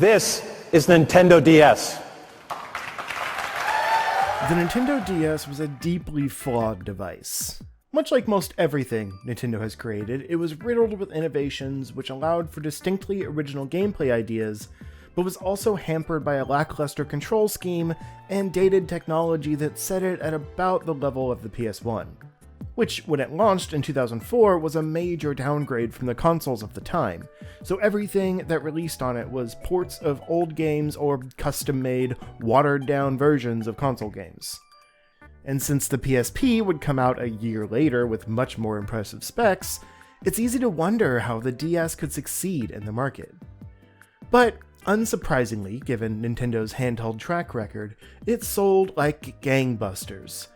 This is Nintendo DS. The Nintendo DS was a deeply flawed device. Much like most everything Nintendo has created, it was riddled with innovations which allowed for distinctly original gameplay ideas, but was also hampered by a lackluster control scheme and dated technology that set it at about the level of the PS1, which, when it launched in 2004, was a major downgrade from the consoles of the time, so everything that released on it was ports of old games or custom-made, watered-down versions of console games. And since the PSP would come out a year later with much more impressive specs, it's easy to wonder how the DS could succeed in the market. But, unsurprisingly, given Nintendo's handheld track record, it sold like gangbusters,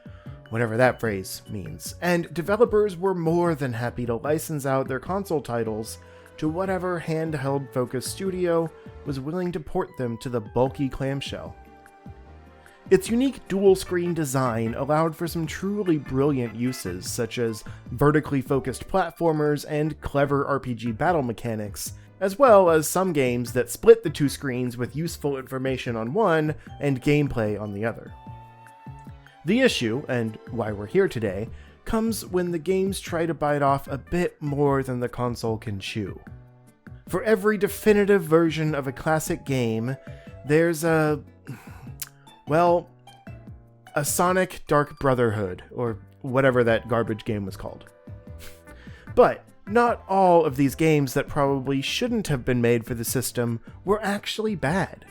whatever that phrase means, and developers were more than happy to license out their console titles to whatever handheld-focused studio was willing to port them to the bulky clamshell. Its unique dual-screen design allowed for some truly brilliant uses, such as vertically focused platformers and clever RPG battle mechanics, as well as some games that split the two screens with useful information on one and gameplay on the other. The issue, and why we're here today, comes when the games try to bite off a bit more than the console can chew. For every definitive version of a classic game, there's a Sonic Dark Brotherhood, or whatever that garbage game was called. But not all of these games that probably shouldn't have been made for the system were actually bad.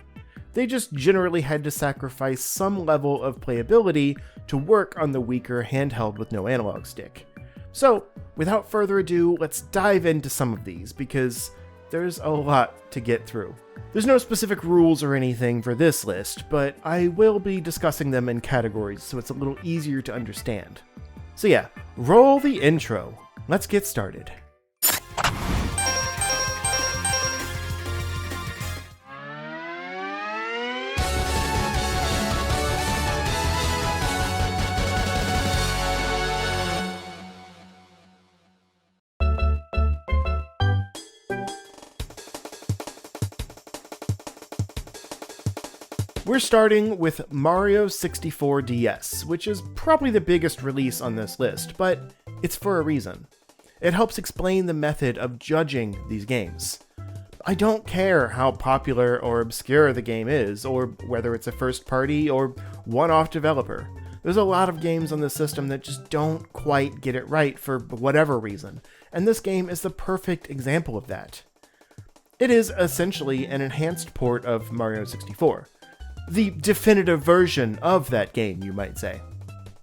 They just generally had to sacrifice some level of playability to work on the weaker handheld with no analog stick. So, without further ado, let's dive into some of these, because there's a lot to get through. There's no specific rules or anything for this list, but I will be discussing them in categories so it's a little easier to understand. So yeah, roll the intro. Let's get started. We're starting with Mario 64 DS, which is probably the biggest release on this list, but it's for a reason. It helps explain the method of judging these games. I don't care how popular or obscure the game is, or whether it's a first-party or one-off developer. There's a lot of games on the system that just don't quite get it right for whatever reason, and this game is the perfect example of that. It is essentially an enhanced port of Mario 64. The definitive version of that game, you might say.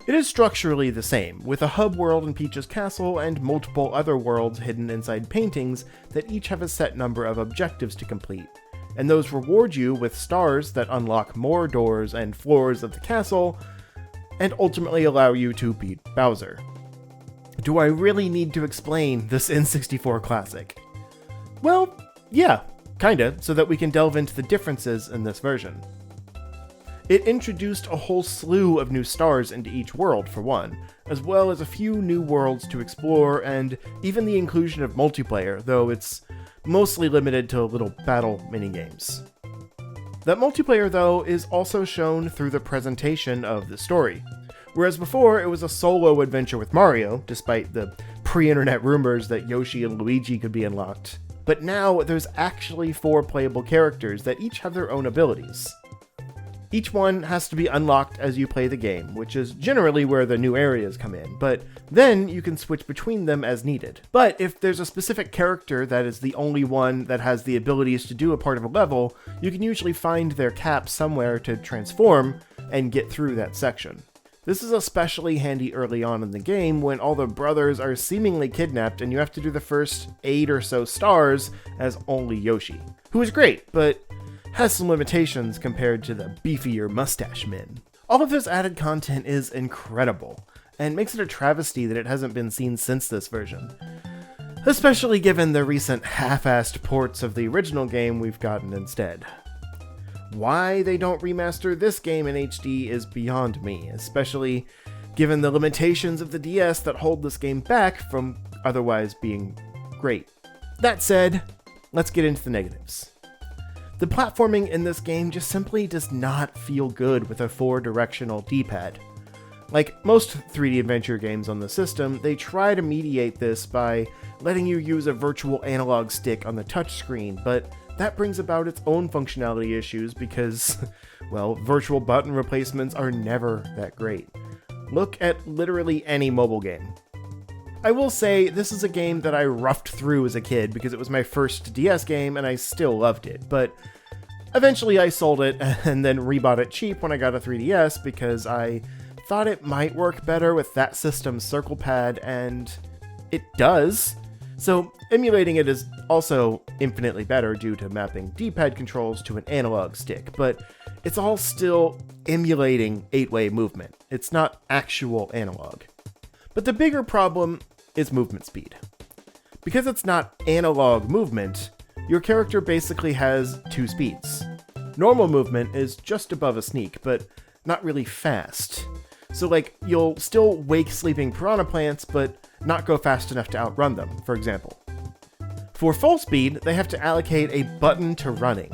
It is structurally the same, with a hub world in Peach's castle and multiple other worlds hidden inside paintings that each have a set number of objectives to complete, and those reward you with stars that unlock more doors and floors of the castle, and ultimately allow you to beat Bowser. Do I really need to explain this N64 classic? Well, yeah, kinda, so that we can delve into the differences in this version. It introduced a whole slew of new stars into each world, for one, as well as a few new worlds to explore, and even the inclusion of multiplayer, though it's mostly limited to little battle minigames. That multiplayer, though, is also shown through the presentation of the story. Whereas before, it was a solo adventure with Mario, despite the pre-internet rumors that Yoshi and Luigi could be unlocked. But now, there's actually 4 playable characters that each have their own abilities. Each one has to be unlocked as you play the game, which is generally where the new areas come in, but then you can switch between them as needed. But if there's a specific character that is the only one that has the abilities to do a part of a level, you can usually find their cap somewhere to transform and get through that section. This is especially handy early on in the game when all the brothers are seemingly kidnapped and you have to do the first 8 or so stars as only Yoshi, who is great, but has some limitations compared to the beefier mustache men. All of this added content is incredible, and makes it a travesty that it hasn't been seen since this version. Especially given the recent half-assed ports of the original game we've gotten instead. Why they don't remaster this game in HD is beyond me, especially given the limitations of the DS that hold this game back from otherwise being great. That said, let's get into the negatives. The platforming in this game just simply does not feel good with a 4-directional D-pad. Like most 3D adventure games on the system, they try to mediate this by letting you use a virtual analog stick on the touchscreen, but that brings about its own functionality issues because, well, virtual button replacements are never that great. Look at literally any mobile game. I will say, this is a game that I roughed through as a kid because it was my first DS game and I still loved it, but eventually I sold it and then rebought it cheap when I got a 3DS because I thought it might work better with that system's circle pad, and it does. So emulating it is also infinitely better due to mapping D-pad controls to an analog stick, but it's all still emulating 8-way movement. It's not actual analog. But the bigger problem is movement speed. Because it's not analog movement, your character basically has 2 speeds. Normal movement is just above a sneak, but not really fast. So like, you'll still wake sleeping piranha plants, but not go fast enough to outrun them, for example. For full speed, they have to allocate a button to running,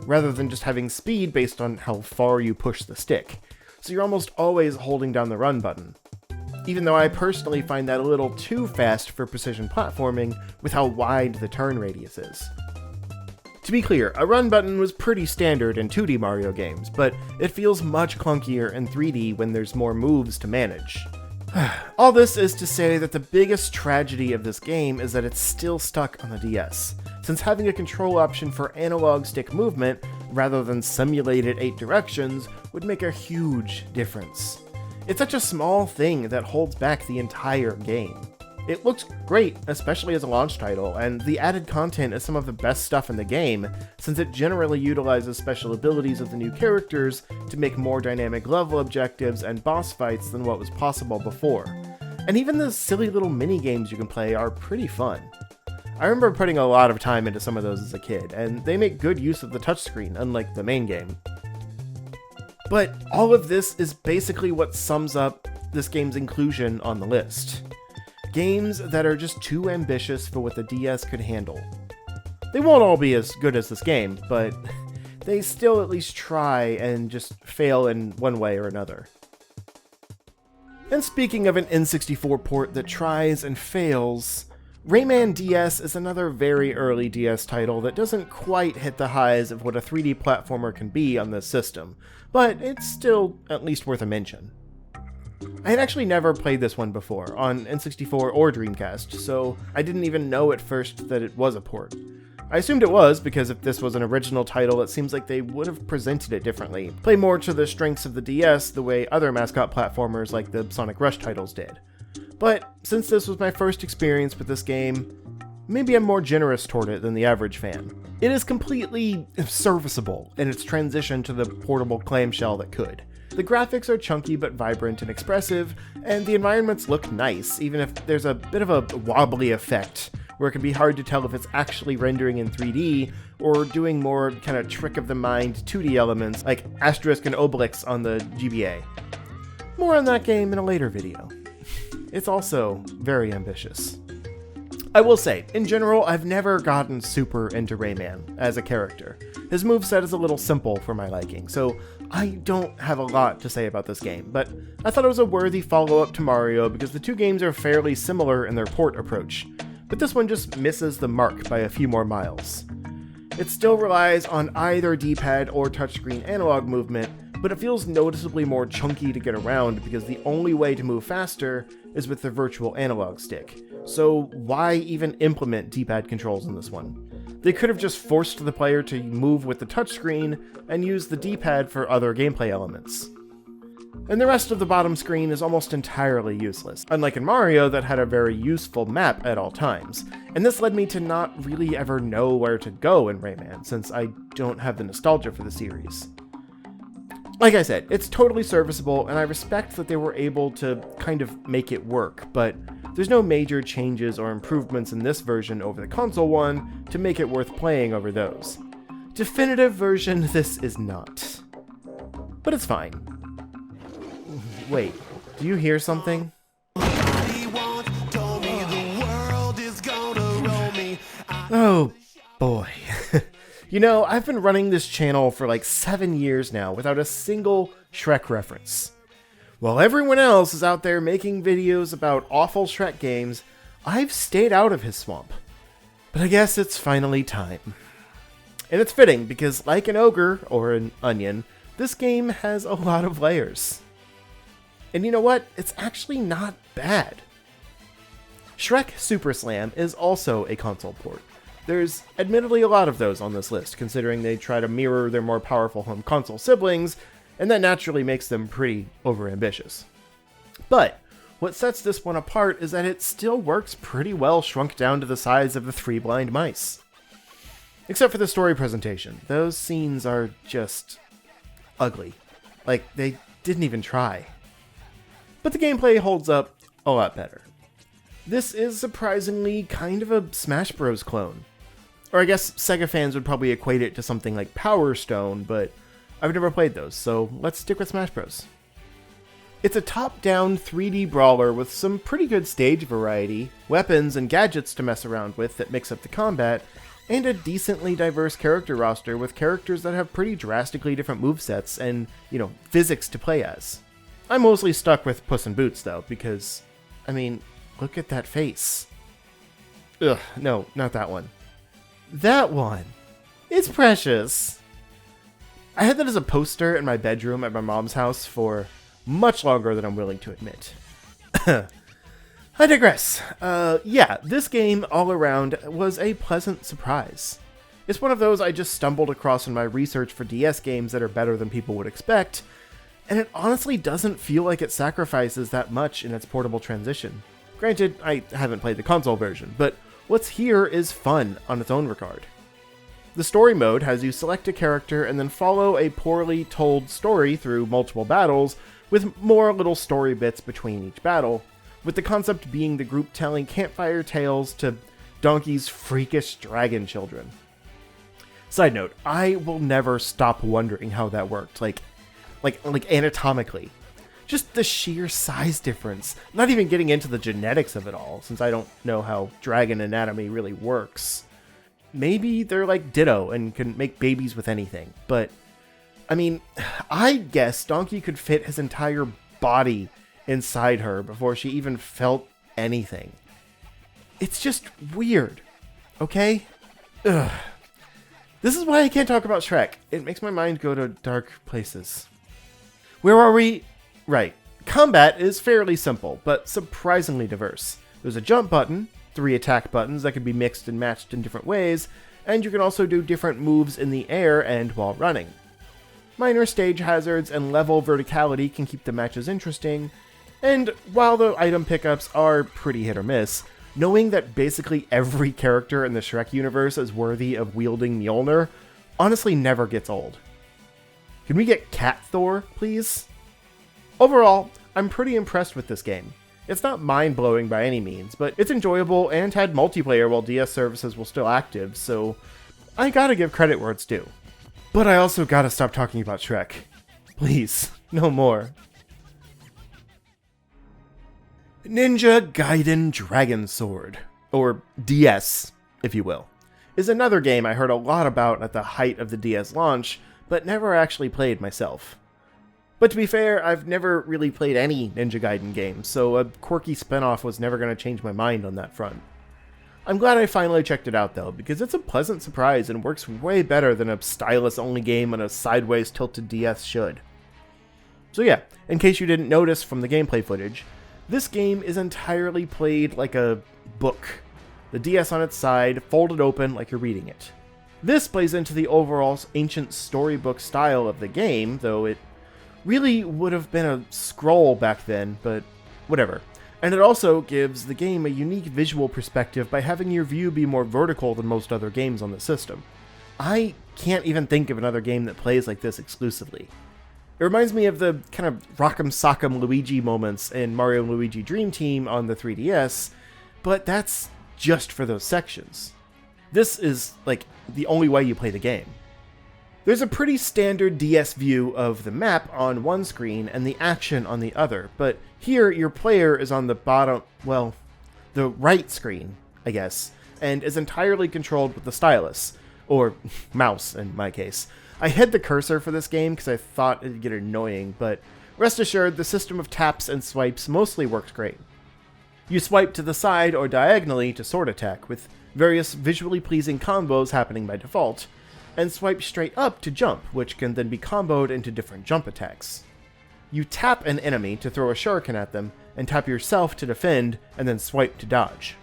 rather than just having speed based on how far you push the stick. So you're almost always holding down the run button. Even though I personally find that a little too fast for precision platforming with how wide the turn radius is. To be clear, a run button was pretty standard in 2D Mario games, but it feels much clunkier in 3D when there's more moves to manage. All this is to say that the biggest tragedy of this game is that it's still stuck on the DS, since having a control option for analog stick movement rather than simulated 8 directions would make a huge difference. It's such a small thing that holds back the entire game. It looks great, especially as a launch title, and the added content is some of the best stuff in the game, since it generally utilizes special abilities of the new characters to make more dynamic level objectives and boss fights than what was possible before. And even the silly little mini-games you can play are pretty fun. I remember putting a lot of time into some of those as a kid, and they make good use of the touchscreen, unlike the main game. But all of this is basically what sums up this game's inclusion on the list. Games that are just too ambitious for what the DS could handle. They won't all be as good as this game, but they still at least try and just fail in one way or another. And speaking of an N64 port that tries and fails, Rayman DS is another very early DS title that doesn't quite hit the highs of what a 3D platformer can be on this system, but it's still at least worth a mention. I had actually never played this one before, on N64 or Dreamcast, so I didn't even know at first that it was a port. I assumed it was, because if this was an original title, it seems like they would have presented it differently, play more to the strengths of the DS the way other mascot platformers like the Sonic Rush titles did. But since this was my first experience with this game, maybe I'm more generous toward it than the average fan. It is completely serviceable in its transition to the portable clamshell that could. The graphics are chunky but vibrant and expressive, and the environments look nice, even if there's a bit of a wobbly effect, where it can be hard to tell if it's actually rendering in 3D, or doing more kind of trick-of-the-mind 2D elements like Asterisk and Obelix on the GBA. More on that game in a later video. It's also very ambitious. I will say, in general, I've never gotten super into Rayman as a character. His moveset is a little simple for my liking, so I don't have a lot to say about this game, but I thought it was a worthy follow-up to Mario because the two games are fairly similar in their port approach, but this one just misses the mark by a few more miles. It still relies on either D-pad or touchscreen analog movement, but it feels noticeably more chunky to get around because the only way to move faster is with the virtual analog stick. So why even implement D-pad controls in this one? They could have just forced the player to move with the touchscreen and use the D-pad for other gameplay elements. And the rest of the bottom screen is almost entirely useless, unlike in Mario that had a very useful map at all times, and this led me to not really ever know where to go in Rayman, since I don't have the nostalgia for the series. Like I said, it's totally serviceable, and I respect that they were able to kind of make it work, but there's no major changes or improvements in this version over the console one to make it worth playing over those. Definitive version, this is not. But it's fine. Wait, do you hear something? Oh boy. You know, I've been running this channel for like 7 years now without a single Shrek reference. While everyone else is out there making videos about awful Shrek games, I've stayed out of his swamp. But I guess it's finally time. And it's fitting because, like an ogre or an onion, this game has a lot of layers. And you know what? It's actually not bad. Shrek Super Slam is also a console port. There's admittedly a lot of those on this list, considering they try to mirror their more powerful home console siblings, and that naturally makes them pretty overambitious. But what sets this one apart is that it still works pretty well shrunk down to the size of the 3 blind mice. Except for the story presentation. Those scenes are just ugly. Like, they didn't even try. But the gameplay holds up a lot better. This is surprisingly kind of a Smash Bros. Clone. Or I guess Sega fans would probably equate it to something like Power Stone, but I've never played those, so let's stick with Smash Bros. It's a top-down 3D brawler with some pretty good stage variety, weapons and gadgets to mess around with that mix up the combat, and a decently diverse character roster with characters that have pretty drastically different movesets and, physics to play as. I'm mostly stuck with Puss in Boots, though, because, look at that face. Ugh, no, not that one. That one. It's precious. I had that as a poster in my bedroom at my mom's house for much longer than I'm willing to admit. I digress. This game all around was a pleasant surprise. It's one of those I just stumbled across in my research for DS games that are better than people would expect, and it honestly doesn't feel like it sacrifices that much in its portable transition. Granted, I haven't played the console version, but what's here is fun on its own regard. The story mode has you select a character and then follow a poorly told story through multiple battles, with more little story bits between each battle, with the concept being the group telling campfire tales to Donkey's freakish dragon children. Side note, I will never stop wondering how that worked, like anatomically. Just the sheer size difference, not even getting into the genetics of it all, since I don't know how dragon anatomy really works. Maybe they're like Ditto and can make babies with anything, but I guess Donkey could fit his entire body inside her before she even felt anything. It's just weird, okay? Ugh. This is why I can't talk about Shrek. It makes my mind go to dark places. Where are we? Right. Combat is fairly simple, but surprisingly diverse. There's a jump button, 3 attack buttons that can be mixed and matched in different ways, and you can also do different moves in the air and while running. Minor stage hazards and level verticality can keep the matches interesting, and while the item pickups are pretty hit or miss, knowing that basically every character in the Shrek universe is worthy of wielding Mjolnir honestly never gets old. Can we get Cat Thor, please? Overall, I'm pretty impressed with this game. It's not mind-blowing by any means, but it's enjoyable and had multiplayer while DS services were still active, so I gotta give credit where it's due. But I also gotta stop talking about Shrek. Please, no more. Ninja Gaiden Dragon Sword, or DS, if you will, is another game I heard a lot about at the height of the DS launch, but never actually played myself. But to be fair, I've never really played any Ninja Gaiden games, so a quirky spinoff was never going to change my mind on that front. I'm glad I finally checked it out though, because it's a pleasant surprise and works way better than a stylus-only game on a sideways tilted DS should. So yeah, in case you didn't notice from the gameplay footage, this game is entirely played like a book. The DS on its side, folded open like you're reading it. This plays into the overall ancient storybook style of the game, though it really would have been a scroll back then, but whatever. And it also gives the game a unique visual perspective by having your view be more vertical than most other games on the system. I can't even think of another game that plays like this exclusively. It reminds me of the kind of rock'em sock'em Luigi moments in Mario & Luigi Dream Team on the 3DS, but that's just for those sections. This is, like, the only way you play the game. There's a pretty standard DS view of the map on one screen and the action on the other, but here your player is on the bottom, the right screen, I guess, and is entirely controlled with the stylus, or mouse in my case. I hid the cursor for this game because I thought it'd get annoying, but rest assured the system of taps and swipes mostly works great. You swipe to the side or diagonally to sword attack, with various visually pleasing combos happening by default, and swipe straight up to jump, which can then be comboed into different jump attacks. You tap an enemy to throw a shuriken at them, and tap yourself to defend, and then swipe to dodge.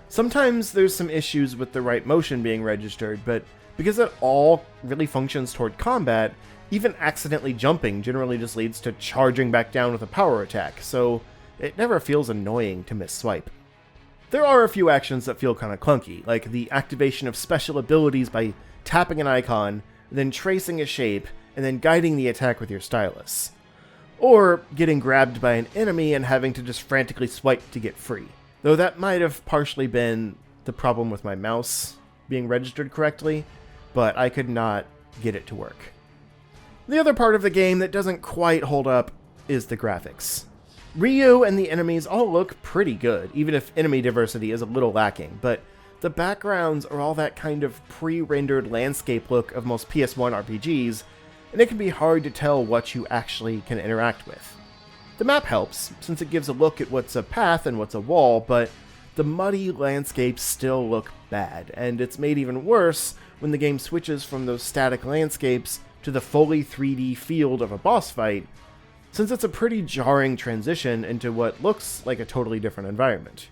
Sometimes there's some issues with the right motion being registered, but because it all really functions toward combat, even accidentally jumping generally just leads to charging back down with a power attack, so it never feels annoying to miss swipe. There are a few actions that feel kinda clunky, like the activation of special abilities by tapping an icon, then tracing a shape, and then guiding the attack with your stylus. Or getting grabbed by an enemy and having to just frantically swipe to get free. Though that might have partially been the problem with my mouse being registered correctly, but I could not get it to work. The other part of the game that doesn't quite hold up is the graphics. Ryu and the enemies all look pretty good, even if enemy diversity is a little lacking, but the backgrounds are all that kind of pre-rendered landscape look of most PS1 RPGs, and it can be hard to tell what you actually can interact with. The map helps, since it gives a look at what's a path and what's a wall, but the muddy landscapes still look bad, and it's made even worse when the game switches from those static landscapes to the fully 3D field of a boss fight, since it's a pretty jarring transition into what looks like a totally different environment.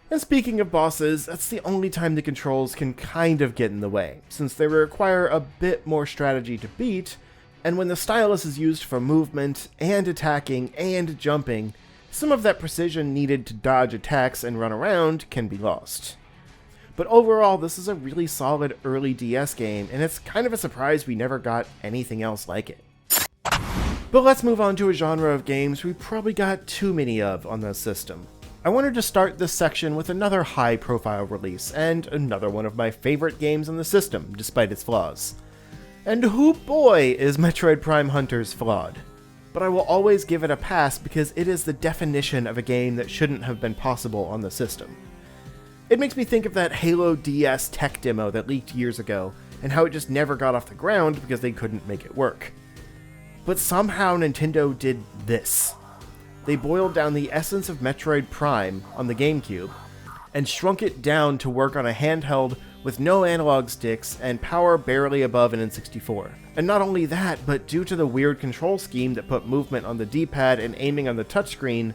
And speaking of bosses, that's the only time the controls can kind of get in the way, since they require a bit more strategy to beat, and when the stylus is used for movement, and attacking, and jumping, some of that precision needed to dodge attacks and run around can be lost. But overall, this is a really solid early DS game, and it's kind of a surprise we never got anything else like it. But let's move on to a genre of games we probably got too many of on this system. I wanted to start this section with another high-profile release, and another one of my favorite games on the system, despite its flaws. And whoo boy is Metroid Prime Hunters flawed. But I will always give it a pass because it is the definition of a game that shouldn't have been possible on the system. It makes me think of that Halo DS tech demo that leaked years ago, and how it just never got off the ground because they couldn't make it work. But somehow Nintendo did this. They boiled down the essence of Metroid Prime on the GameCube, and shrunk it down to work on a handheld with no analog sticks and power barely above an N64. And not only that, but due to the weird control scheme that put movement on the D-pad and aiming on the touchscreen,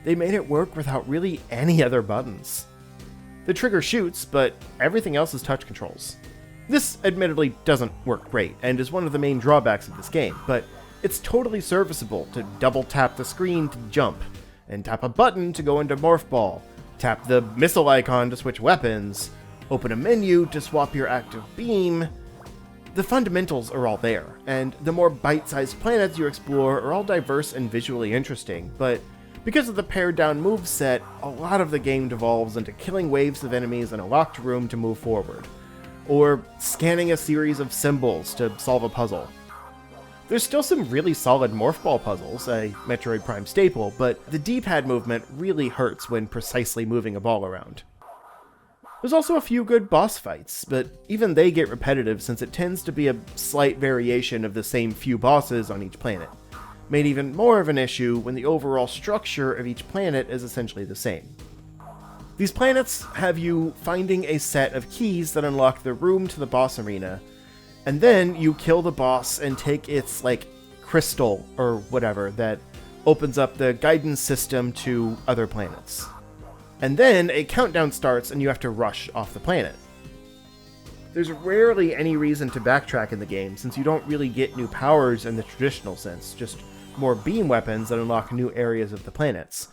they made it work without really any other buttons. The trigger shoots, but everything else is touch controls. This admittedly doesn't work great, and is one of the main drawbacks of this game, but it's totally serviceable to double tap the screen to jump, and tap a button to go into Morph Ball, tap the missile icon to switch weapons, open a menu to swap your active beam. The fundamentals are all there, and the more bite-sized planets you explore are all diverse and visually interesting, but because of the pared-down moveset, a lot of the game devolves into killing waves of enemies in a locked room to move forward, or scanning a series of symbols to solve a puzzle. There's still some really solid Morph Ball puzzles, a Metroid Prime staple, but the D-pad movement really hurts when precisely moving a ball around. There's also a few good boss fights, but even they get repetitive since it tends to be a slight variation of the same few bosses on each planet, made even more of an issue when the overall structure of each planet is essentially the same. These planets have you finding a set of keys that unlock the room to the boss arena, and then you kill the boss and take its, crystal or whatever that opens up the Gaiden system to other planets. And then a countdown starts and you have to rush off the planet. There's rarely any reason to backtrack in the game since you don't really get new powers in the traditional sense, just more beam weapons that unlock new areas of the planets.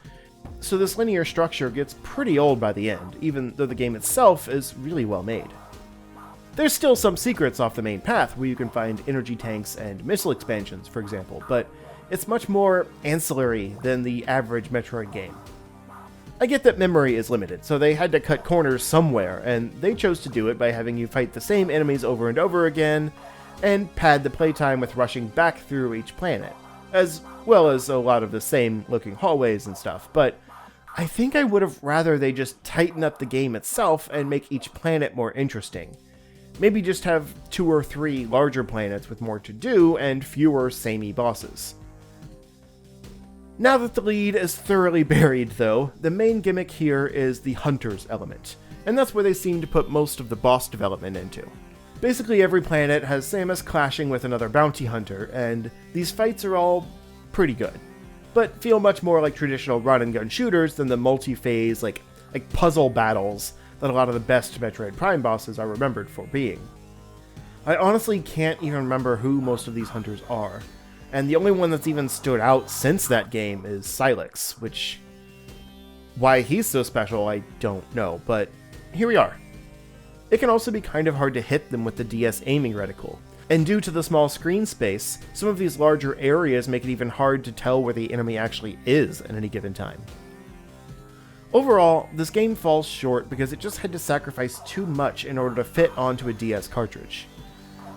So this linear structure gets pretty old by the end, even though the game itself is really well made. There's still some secrets off the main path where you can find energy tanks and missile expansions, for example, but it's much more ancillary than the average Metroid game. I get that memory is limited, so they had to cut corners somewhere, and they chose to do it by having you fight the same enemies over and over again, and pad the playtime with rushing back through each planet, as well as a lot of the same looking hallways and stuff, but I think I would have rather they just tighten up the game itself and make each planet more interesting. Maybe just have 2 or 3 larger planets with more to do and fewer samey bosses. Now that the lead is thoroughly buried, though, the main gimmick here is the Hunters element, and that's where they seem to put most of the boss development into. Basically every planet has Samus clashing with another bounty hunter, and these fights are all pretty good, but feel much more like traditional run-and-gun shooters than the multi-phase, like puzzle battles that a lot of the best Metroid Prime bosses are remembered for being. I honestly can't even remember who most of these hunters are, and the only one that's even stood out since that game is Sylix, which... why he's so special, I don't know, but here we are. It can also be kind of hard to hit them with the DS aiming reticle, and due to the small screen space, some of these larger areas make it even hard to tell where the enemy actually is at any given time. Overall, this game falls short because it just had to sacrifice too much in order to fit onto a DS cartridge.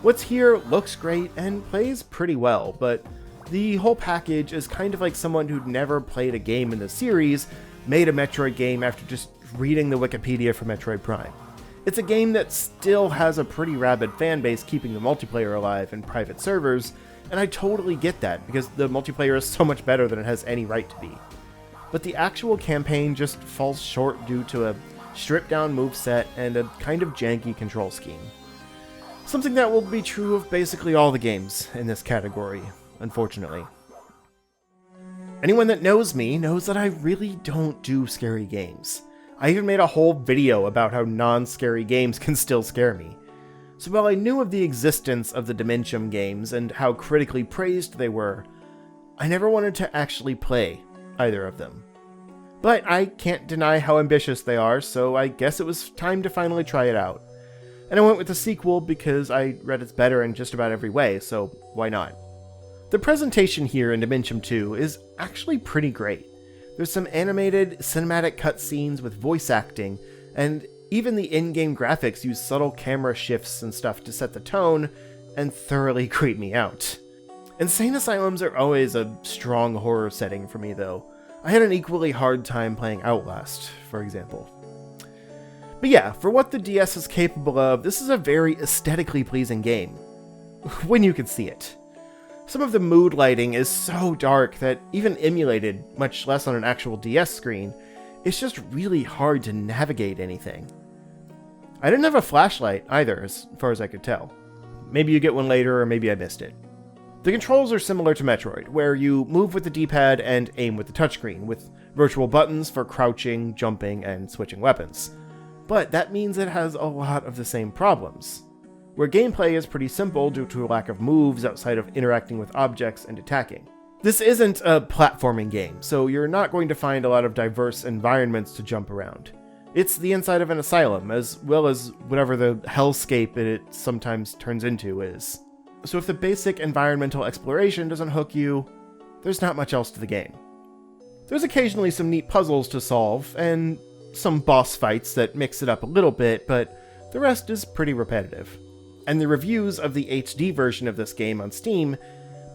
What's here looks great and plays pretty well, but the whole package is kind of like someone who'd never played a game in the series made a Metroid game after just reading the Wikipedia for Metroid Prime. It's a game that still has a pretty rabid fanbase keeping the multiplayer alive in private servers, and I totally get that because the multiplayer is so much better than it has any right to be. But the actual campaign just falls short due to a stripped-down moveset and a kind of janky control scheme. Something that will be true of basically all the games in this category, unfortunately. Anyone that knows me knows that I really don't do scary games. I even made a whole video about how non-scary games can still scare me. So while I knew of the existence of the Dementium games and how critically praised they were, I never wanted to actually play either of them. But I can't deny how ambitious they are, so I guess it was time to finally try it out. And I went with the sequel because I read it's better in just about every way, so why not? The presentation here in Dementium II is actually pretty great. There's some animated, cinematic cutscenes with voice acting, and even the in-game graphics use subtle camera shifts and stuff to set the tone and thoroughly creep me out. Insane asylums are always a strong horror setting for me, though. I had an equally hard time playing Outlast, for example. But yeah, for what the DS is capable of, this is a very aesthetically pleasing game. When you can see it. Some of the mood lighting is so dark that even emulated, much less on an actual DS screen, it's just really hard to navigate anything. I didn't have a flashlight either, as far as I could tell. Maybe you get one later, or maybe I missed it. The controls are similar to Metroid, where you move with the D-pad and aim with the touchscreen, with virtual buttons for crouching, jumping, and switching weapons. But that means it has a lot of the same problems, where gameplay is pretty simple due to a lack of moves outside of interacting with objects and attacking. This isn't a platforming game, so you're not going to find a lot of diverse environments to jump around. It's the inside of an asylum, as well as whatever the hellscape it sometimes turns into is. So if the basic environmental exploration doesn't hook you, there's not much else to the game. There's occasionally some neat puzzles to solve, and some boss fights that mix it up a little bit, but the rest is pretty repetitive. And the reviews of the HD version of this game on Steam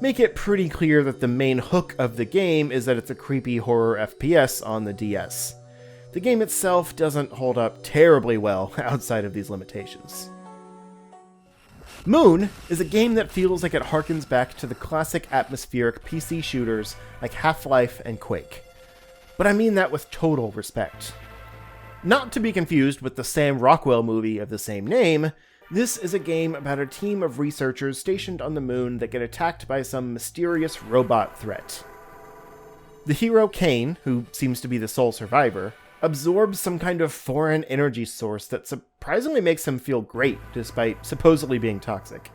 make it pretty clear that the main hook of the game is that it's a creepy horror FPS on the DS. The game itself doesn't hold up terribly well outside of these limitations. Moon is a game that feels like it harkens back to the classic atmospheric PC shooters like Half-Life and Quake. But I mean that with total respect. Not to be confused with the Sam Rockwell movie of the same name, this is a game about a team of researchers stationed on the moon that get attacked by some mysterious robot threat. The hero Kane, who seems to be the sole survivor, absorbs some kind of foreign energy source that surprisingly makes him feel great, despite supposedly being toxic.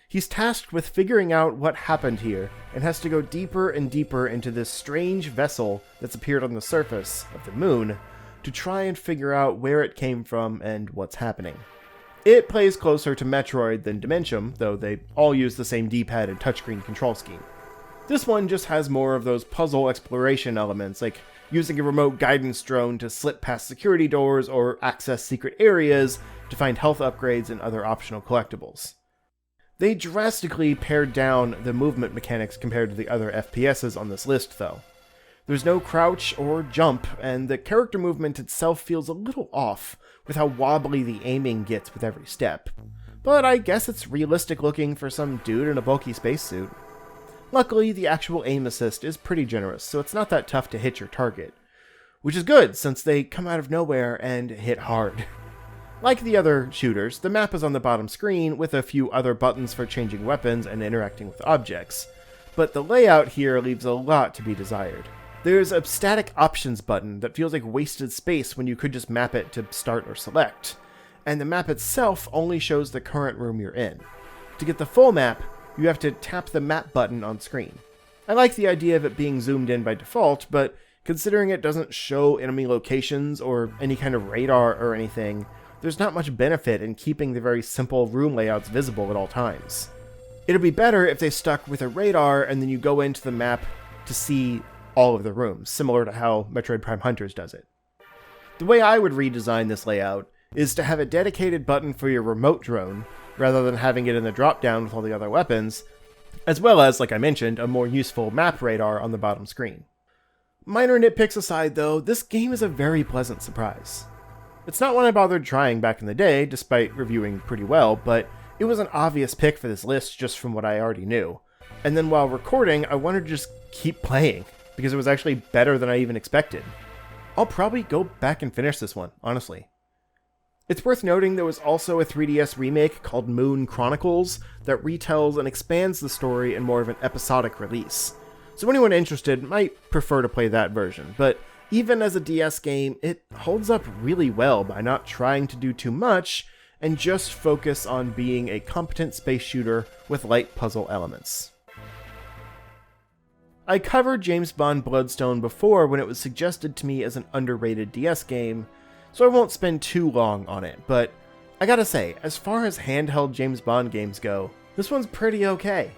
He's tasked with figuring out what happened here, and has to go deeper and deeper into this strange vessel that's appeared on the surface of the moon, to try and figure out where it came from and what's happening. It plays closer to Metroid than Dementium, though they all use the same D-pad and touchscreen control scheme. This one just has more of those puzzle exploration elements, like using a remote guidance drone to slip past security doors or access secret areas to find health upgrades and other optional collectibles. They drastically pared down the movement mechanics compared to the other FPSs on this list, though. There's no crouch or jump, and the character movement itself feels a little off with how wobbly the aiming gets with every step. But I guess it's realistic looking for some dude in a bulky spacesuit. Luckily, the actual aim assist is pretty generous, so it's not that tough to hit your target. Which is good, since they come out of nowhere and hit hard. Like the other shooters, the map is on the bottom screen with a few other buttons for changing weapons and interacting with objects. But the layout here leaves a lot to be desired. There's a static options button that feels like wasted space when you could just map it to start or select. And the map itself only shows the current room you're in. To get the full map, you have to tap the map button on screen. I like the idea of it being zoomed in by default, but considering it doesn't show enemy locations or any kind of radar or anything, there's not much benefit in keeping the very simple room layouts visible at all times. It'd be better if they stuck with a radar and then you go into the map to see all of the rooms, similar to how Metroid Prime Hunters does it. The way I would redesign this layout is to have a dedicated button for your remote drone, rather than having it in the drop-down with all the other weapons, as well as, like I mentioned, a more useful map radar on the bottom screen. Minor nitpicks aside though, this game is a very pleasant surprise. It's not one I bothered trying back in the day, despite reviewing pretty well, but it was an obvious pick for this list just from what I already knew. And then while recording, I wanted to just keep playing, because it was actually better than I even expected. I'll probably go back and finish this one, honestly. It's worth noting there was also a 3DS remake called Moon Chronicles that retells and expands the story in more of an episodic release. So anyone interested might prefer to play that version, but even as a DS game, it holds up really well by not trying to do too much and just focus on being a competent space shooter with light puzzle elements. I covered James Bond Bloodstone before when it was suggested to me as an underrated DS game, so I won't spend too long on it, but I gotta say, as far as handheld James Bond games go, this one's pretty okay.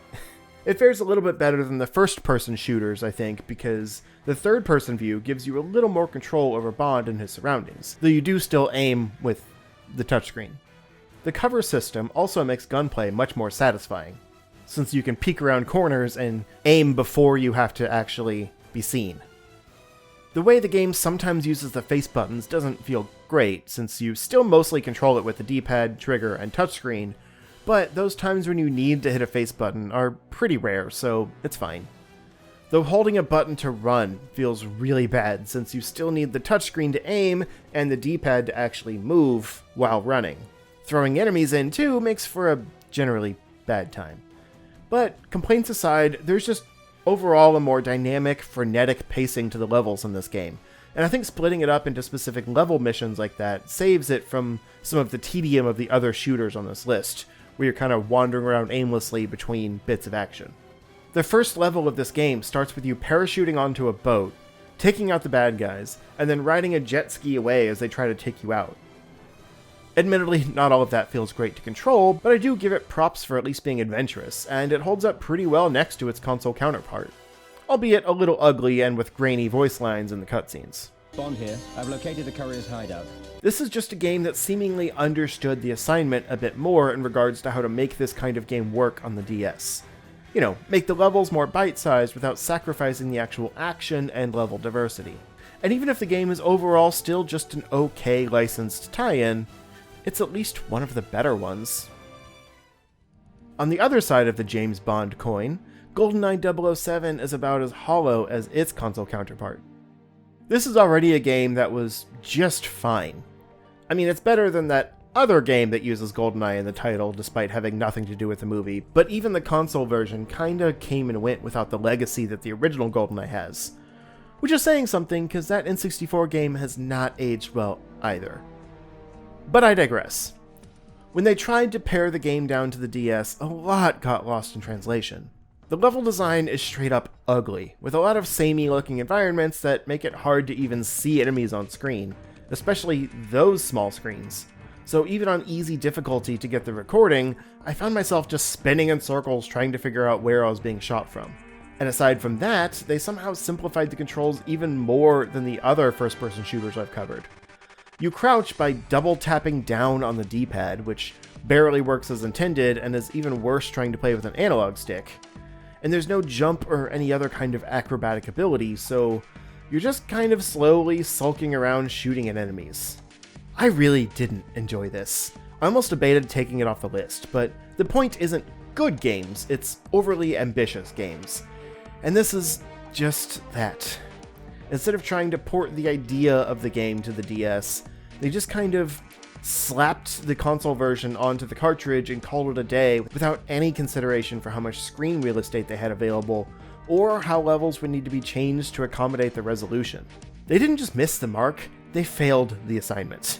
It fares a little bit better than the first-person shooters, I think, because the third-person view gives you a little more control over Bond and his surroundings, though you do still aim with the touchscreen. The cover system also makes gunplay much more satisfying, since you can peek around corners and aim before you have to actually be seen. The way the game sometimes uses the face buttons doesn't feel great, since you still mostly control it with the D-pad, trigger, and touchscreen, but those times when you need to hit a face button are pretty rare, so it's fine. Though holding a button to run feels really bad, since you still need the touchscreen to aim and the D-pad to actually move while running. Throwing enemies in too makes for a generally bad time. But complaints aside, there's just overall a more dynamic, frenetic pacing to the levels in this game, and I think splitting it up into specific level missions like that saves it from some of the tedium of the other shooters on this list, where you're kind of wandering around aimlessly between bits of action. The first level of this game starts with you parachuting onto a boat, taking out the bad guys, and then riding a jet ski away as they try to take you out. Admittedly, not all of that feels great to control, but I do give it props for at least being adventurous, and it holds up pretty well next to its console counterpart. Albeit a little ugly and with grainy voice lines in the cutscenes. Bond here. I've located the courier's hideout. This is just a game that seemingly understood the assignment a bit more in regards to how to make this kind of game work on the DS. You know, make the levels more bite-sized without sacrificing the actual action and level diversity. And even if the game is overall still just an okay licensed tie-in, it's at least one of the better ones. On the other side of the James Bond coin, GoldenEye 007 is about as hollow as its console counterpart. This is already a game that was just fine. I mean, it's better than that other game that uses GoldenEye in the title despite having nothing to do with the movie, but even the console version kinda came and went without the legacy that the original GoldenEye has. Which is saying something, because that N64 game has not aged well either. But I digress. When they tried to pare the game down to the DS, a lot got lost in translation. The level design is straight up ugly, with a lot of samey looking environments that make it hard to even see enemies on screen, especially those small screens. So even on easy difficulty to get the recording, I found myself just spinning in circles trying to figure out where I was being shot from. And aside from that, they somehow simplified the controls even more than the other first-person shooters I've covered. You crouch by double tapping down on the D-pad, which barely works as intended and is even worse trying to play with an analog stick. And there's no jump or any other kind of acrobatic ability, so you're just kind of slowly sulking around shooting at enemies. I really didn't enjoy this. I almost debated taking it off the list, but the point isn't good games, it's overly ambitious games. And this is just that. Instead of trying to port the idea of the game to the DS, they just kind of slapped the console version onto the cartridge and called it a day without any consideration for how much screen real estate they had available or how levels would need to be changed to accommodate the resolution. They didn't just miss the mark, they failed the assignment.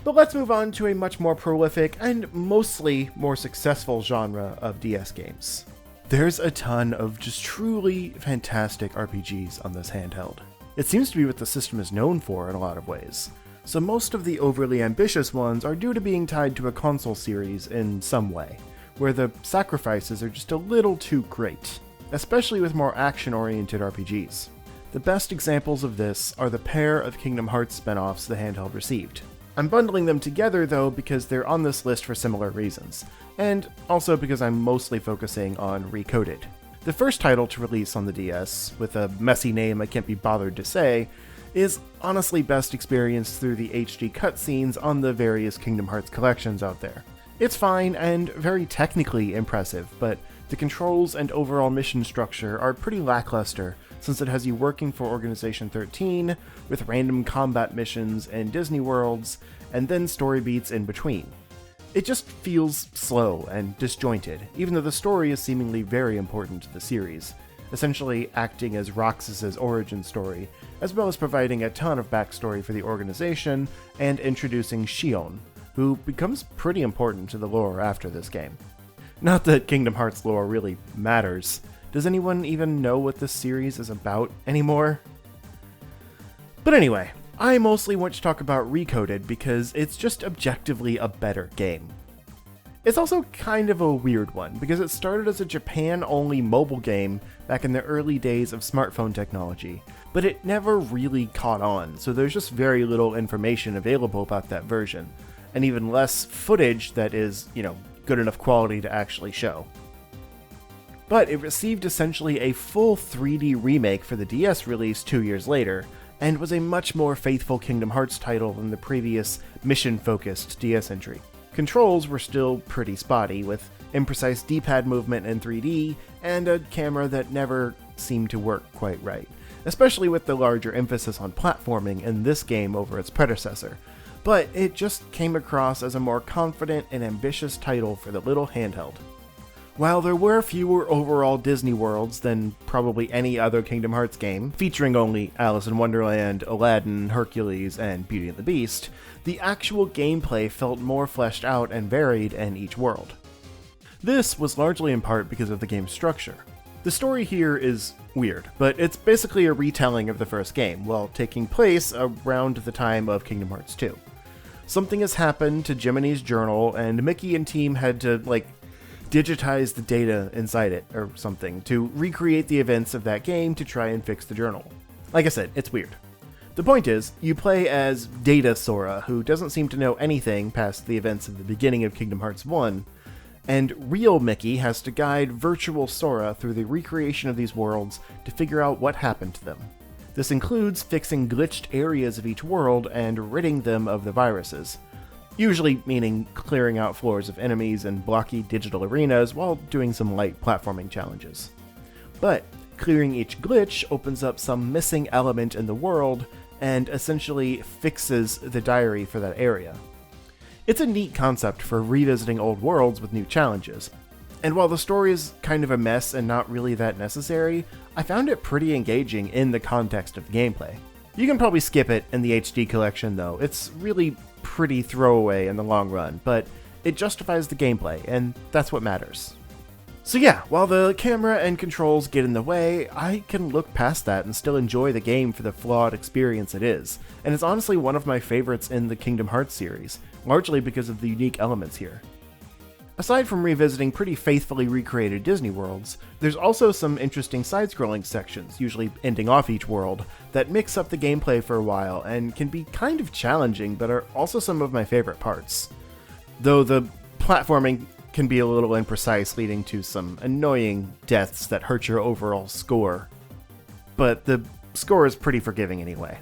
But let's move on to a much more prolific and mostly more successful genre of DS games. There's a ton of just truly fantastic RPGs on this handheld. It seems to be what the system is known for in a lot of ways, so most of the overly ambitious ones are due to being tied to a console series in some way, where the sacrifices are just a little too great, especially with more action-oriented RPGs. The best examples of this are the pair of Kingdom Hearts spin-offs the handheld received. I'm bundling them together though because they're on this list for similar reasons, and also because I'm mostly focusing on Recoded. The first title to release on the DS, with a messy name I can't be bothered to say, is honestly best experienced through the HD cutscenes on the various Kingdom Hearts collections out there. It's fine and very technically impressive, but the controls and overall mission structure are pretty lackluster since it has you working for Organization 13, with random combat missions and Disney worlds, and then story beats in between. It just feels slow and disjointed, even though the story is seemingly very important to the series, essentially acting as Roxas's origin story, as well as providing a ton of backstory for the organization and introducing Xion, who becomes pretty important to the lore after this game. Not that Kingdom Hearts lore really matters. Does anyone even know what this series is about anymore? But anyway, I mostly want to talk about Recoded because it's just objectively a better game. It's also kind of a weird one because it started as a Japan-only mobile game back in the early days of smartphone technology, but it never really caught on, so there's just very little information available about that version, and even less footage that is, good enough quality to actually show. But it received essentially a full 3D remake for the DS release 2 years later, and was a much more faithful Kingdom Hearts title than the previous mission-focused DS entry. Controls were still pretty spotty, with imprecise D-pad movement in 3D, and a camera that never seemed to work quite right, especially with the larger emphasis on platforming in this game over its predecessor. But it just came across as a more confident and ambitious title for the little handheld. While there were fewer overall Disney worlds than probably any other Kingdom Hearts game, featuring only Alice in Wonderland, Aladdin, Hercules, and Beauty and the Beast, the actual gameplay felt more fleshed out and varied in each world. This was largely in part because of the game's structure. The story here is weird, but it's basically a retelling of the first game, while taking place around the time of Kingdom Hearts 2. Something has happened to Jiminy's journal, and Mickey and team had to, digitize the data inside it or something to recreate the events of that game to try and fix the journal. Like I said, it's weird. The point is, you play as Data Sora, who doesn't seem to know anything past the events of the beginning of Kingdom Hearts 1, and real Mickey has to guide virtual Sora through the recreation of these worlds to figure out what happened to them. This includes fixing glitched areas of each world and ridding them of the viruses, usually meaning clearing out floors of enemies and blocky digital arenas while doing some light platforming challenges. But clearing each glitch opens up some missing element in the world and essentially fixes the diary for that area. It's a neat concept for revisiting old worlds with new challenges, and while the story is kind of a mess and not really that necessary, I found it pretty engaging in the context of the gameplay. You can probably skip it in the HD collection though, it's really pretty throwaway in the long run, but it justifies the gameplay, and that's what matters. So yeah, while the camera and controls get in the way, I can look past that and still enjoy the game for the flawed experience it is, and it's honestly one of my favorites in the Kingdom Hearts series, largely because of the unique elements here. Aside from revisiting pretty faithfully recreated Disney worlds, there's also some interesting side-scrolling sections, usually ending off each world, that mix up the gameplay for a while and can be kind of challenging, but are also some of my favorite parts. Though the platforming can be a little imprecise, leading to some annoying deaths that hurt your overall score. But the score is pretty forgiving anyway.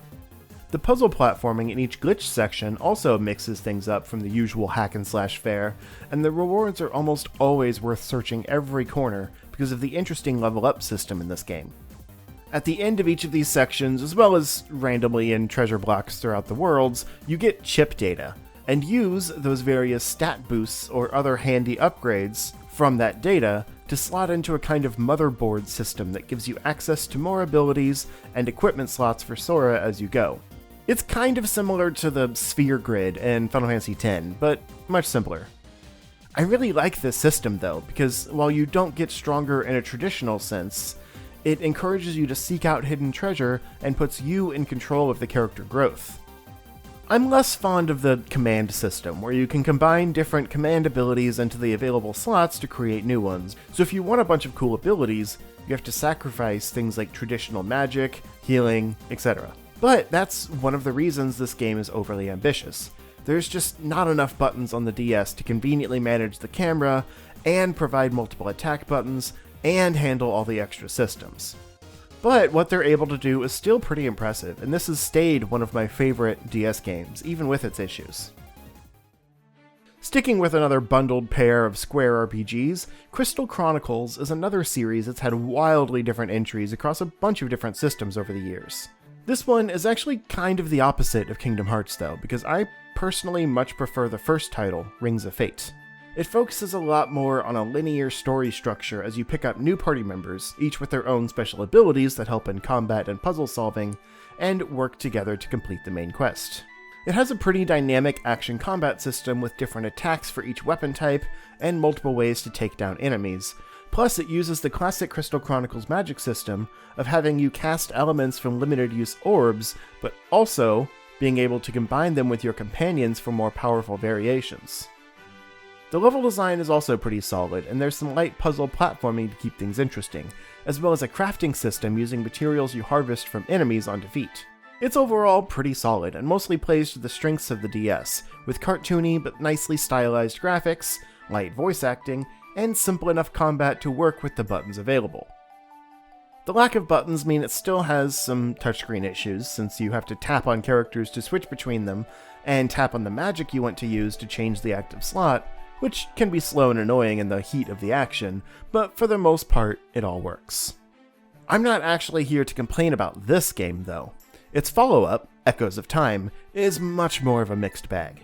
The puzzle platforming in each glitch section also mixes things up from the usual hack and slash fare, and the rewards are almost always worth searching every corner because of the interesting level up system in this game. At the end of each of these sections, as well as randomly in treasure blocks throughout the worlds, you get chip data, and use those various stat boosts or other handy upgrades from that data to slot into a kind of motherboard system that gives you access to more abilities and equipment slots for Sora as you go. It's kind of similar to the sphere grid in Final Fantasy X, but much simpler. I really like this system though, because while you don't get stronger in a traditional sense, it encourages you to seek out hidden treasure and puts you in control of the character growth. I'm less fond of the command system, where you can combine different command abilities into the available slots to create new ones. So if you want a bunch of cool abilities, you have to sacrifice things like traditional magic, healing, etc. But that's one of the reasons this game is overly ambitious. There's just not enough buttons on the DS to conveniently manage the camera, and provide multiple attack buttons, and handle all the extra systems. But what they're able to do is still pretty impressive, and this has stayed one of my favorite DS games, even with its issues. Sticking with another bundled pair of Square RPGs, Crystal Chronicles is another series that's had wildly different entries across a bunch of different systems over the years. This one is actually kind of the opposite of Kingdom Hearts though, because I personally much prefer the first title, Rings of Fate. It focuses a lot more on a linear story structure as you pick up new party members, each with their own special abilities that help in combat and puzzle solving, and work together to complete the main quest. It has a pretty dynamic action combat system with different attacks for each weapon type, and multiple ways to take down enemies. Plus, it uses the classic Crystal Chronicles magic system of having you cast elements from limited use orbs, but also being able to combine them with your companions for more powerful variations. The level design is also pretty solid, and there's some light puzzle platforming to keep things interesting, as well as a crafting system using materials you harvest from enemies on defeat. It's overall pretty solid, and mostly plays to the strengths of the DS, with cartoony but nicely stylized graphics, light voice acting, and simple enough combat to work with the buttons available. The lack of buttons mean it still has some touchscreen issues, since you have to tap on characters to switch between them, and tap on the magic you want to use to change the active slot, which can be slow and annoying in the heat of the action, but for the most part, it all works. I'm not actually here to complain about this game, though. Its follow-up, Echoes of Time, is much more of a mixed bag.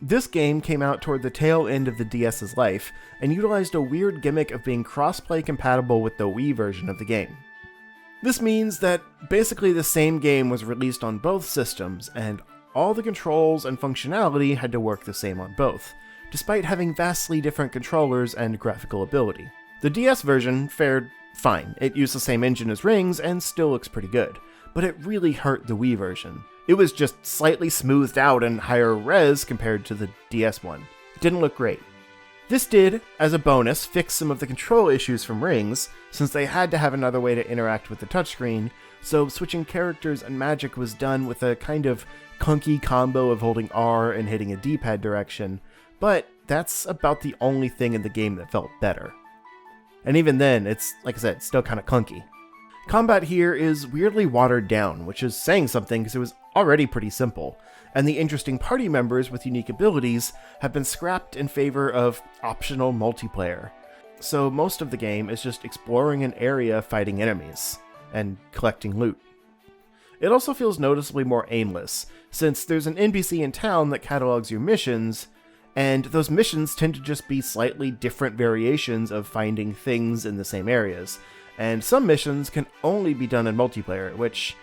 This game came out toward the tail end of the DS's life, and utilized a weird gimmick of being cross-play compatible with the Wii version of the game. This means that basically the same game was released on both systems, and all the controls and functionality had to work the same on both, despite having vastly different controllers and graphical ability. The DS version fared fine. It used the same engine as Rings and still looks pretty good, but it really hurt the Wii version. It was just slightly smoothed out and higher res compared to the DS one. It didn't look great. This did, as a bonus, fix some of the control issues from Rings, since they had to have another way to interact with the touchscreen, so switching characters and magic was done with a kind of clunky combo of holding R and hitting a D-pad direction, but that's about the only thing in the game that felt better. And even then, it's, like I said, still kind of clunky. Combat here is weirdly watered down, which is saying something because it was already pretty simple, and the interesting party members with unique abilities have been scrapped in favor of optional multiplayer. So most of the game is just exploring an area fighting enemies, and collecting loot. It also feels noticeably more aimless, since there's an NPC in town that catalogs your missions, and those missions tend to just be slightly different variations of finding things in the same areas, and some missions can only be done in multiplayer, which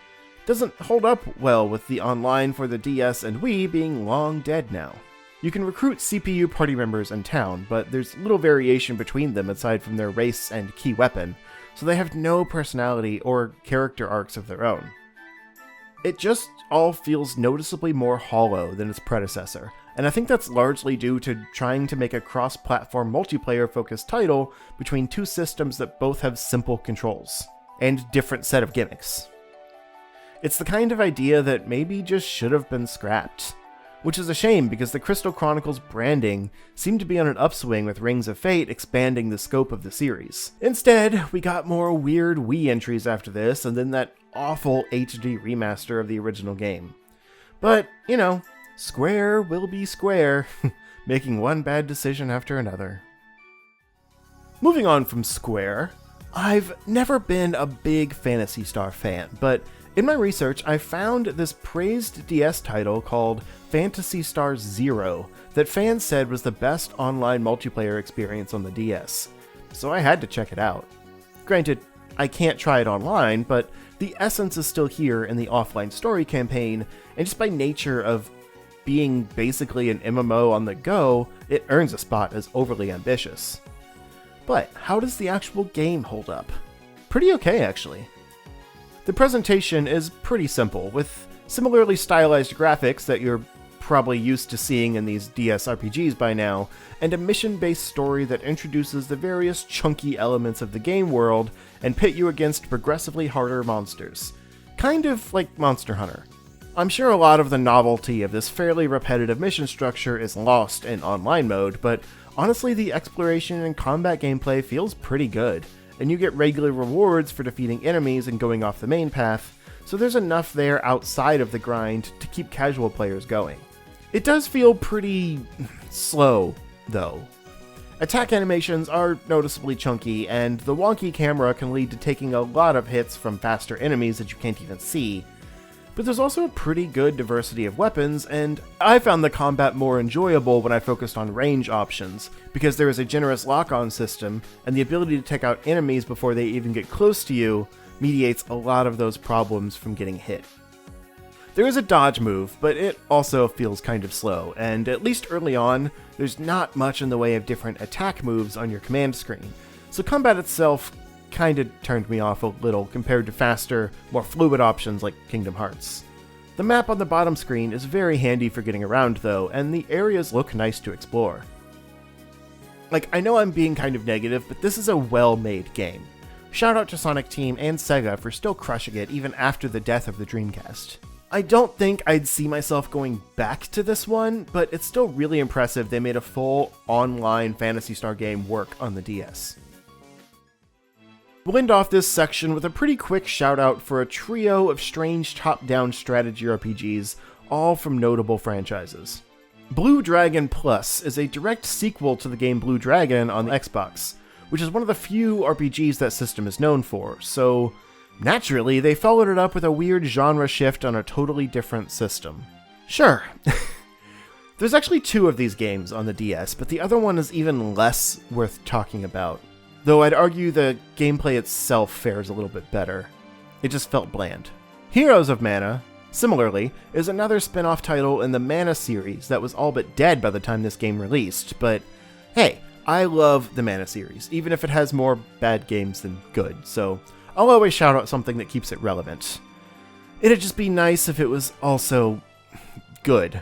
doesn't hold up well with the online for the DS and Wii being long dead now. You can recruit CPU party members in town, but there's little variation between them aside from their race and key weapon, so they have no personality or character arcs of their own. It just all feels noticeably more hollow than its predecessor, and I think that's largely due to trying to make a cross-platform multiplayer-focused title between two systems that both have simple controls, and different set of gimmicks. It's the kind of idea that maybe just should have been scrapped, which is a shame because the Crystal Chronicles branding seemed to be on an upswing with Rings of Fate expanding the scope of the series. Instead, we got more weird Wii entries after this, and then that awful HD remaster of the original game. But, you know, Square will be Square, making one bad decision after another. Moving on from Square, I've never been a big Phantasy Star fan, but in my research I found this praised DS title called Phantasy Star Zero that fans said was the best online multiplayer experience on the DS, so I had to check it out. Granted, I can't try it online, but the essence is still here in the offline story campaign, and just by nature of being basically an MMO on the go, it earns a spot as overly ambitious. But how does the actual game hold up? Pretty okay, actually. The presentation is pretty simple, with similarly stylized graphics that you're probably used to seeing in these DS RPGs by now, and a mission-based story that introduces the various chunky elements of the game world and pit you against progressively harder monsters. Kind of like Monster Hunter. I'm sure a lot of the novelty of this fairly repetitive mission structure is lost in online mode, but honestly the exploration and combat gameplay feels pretty good, and you get regular rewards for defeating enemies and going off the main path, so there's enough there outside of the grind to keep casual players going. It does feel pretty slow, though. Attack animations are noticeably chunky, and the wonky camera can lead to taking a lot of hits from faster enemies that you can't even see. But there's also a pretty good diversity of weapons, and I found the combat more enjoyable when I focused on range options, because there is a generous lock-on system, and the ability to take out enemies before they even get close to you mediates a lot of those problems from getting hit. There is a dodge move, but it also feels kind of slow, and at least early on, there's not much in the way of different attack moves on your command screen, so combat itself kinda turned me off a little compared to faster, more fluid options like Kingdom Hearts. The map on the bottom screen is very handy for getting around though, and the areas look nice to explore. Like, I know I'm being kind of negative, but this is a well-made game. Shout out to Sonic Team and Sega for still crushing it even after the death of the Dreamcast. I don't think I'd see myself going back to this one, but it's still really impressive they made a full online Phantasy Star game work on the DS. We'll end off this section with a pretty quick shout out for a trio of strange top-down strategy RPGs, all from notable franchises. Blue Dragon Plus is a direct sequel to the game Blue Dragon on the Xbox, which is one of the few RPGs that system is known for, so naturally they followed it up with a weird genre shift on a totally different system. Sure. There's actually two of these games on the DS, but the other one is even less worth talking about. Though I'd argue the gameplay itself fares a little bit better. It just felt bland. Heroes of Mana, similarly, is another spin-off title in the Mana series that was all but dead by the time this game released, but hey, I love the Mana series, even if it has more bad games than good, so I'll always shout out something that keeps it relevant. It'd just be nice if it was also good.